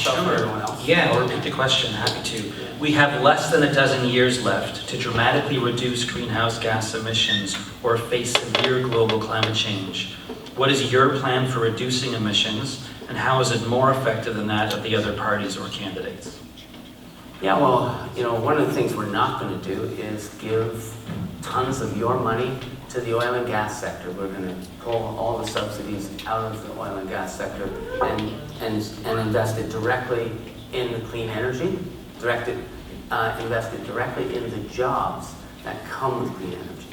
spell for everyone else? Yeah, I'll repeat the question, happy to. We have less than a dozen years left to dramatically reduce greenhouse gas emissions or face severe global climate change. What is your plan for reducing emissions, and how is it more effective than that of the other parties or candidates? Yeah, well, you know, one of the things we're not going to do is give tons of your money to the oil and gas sector. We're going to pull all the subsidies out of the oil and gas sector and invest it directly in the clean energy, invest it directly in the jobs that come with clean energy.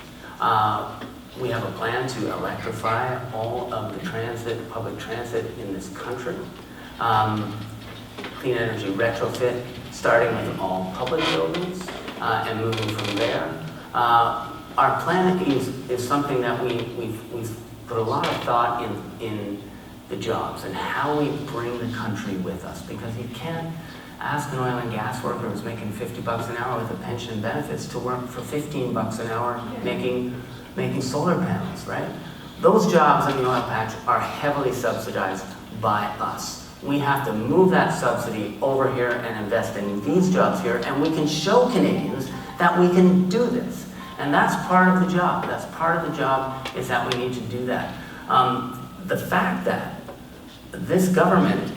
We have a plan to electrify all of the public transit in this country. Clean energy retrofit, starting with all public buildings and moving from there. Our plan is something that we've put a lot of thought in the jobs and how we bring the country with us, because you can't ask an oil and gas worker who's making $50 an hour with a pension and benefits to work for $15 an hour making solar panels, right? Those jobs in the oil patch are heavily subsidized by us. We have to move that subsidy over here and invest in these jobs here, and we can show Canadians that we can do this. And that's part of the job. That's part of the job, is that we need to do that. The fact that this government,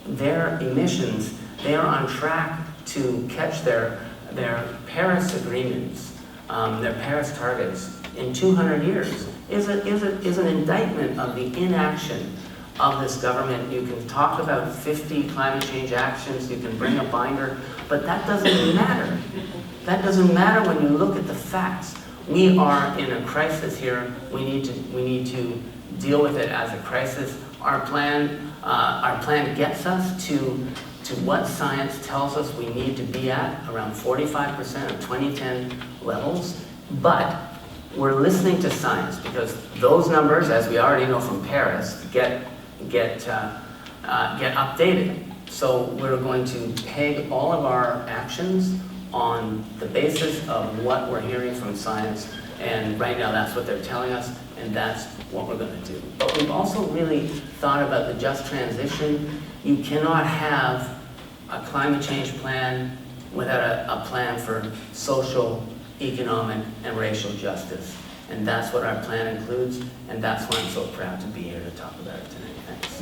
their emissions, they are on track to catch their Paris agreements, their Paris targets in 200 years is an indictment of the inaction of this government. You can talk about 50 climate change actions, you can bring a binder, but that doesn't matter. That doesn't matter when you look at the facts. We are in a crisis here. We need to deal with it as a crisis. Our plan gets us to what science tells us we need to be at, around 45% of 2010 levels, but we're listening to science, because those numbers, as we already know from Paris, get updated. So we're going to peg all of our actions on the basis of what we're hearing from science, and right now that's what they're telling us, and that's what we're going to do. But we've also really thought about the just transition. You cannot have a climate change plan without a plan for social, economic, and racial justice. And that's what our plan includes, and that's why I'm so proud to be here to talk about it today. Thanks.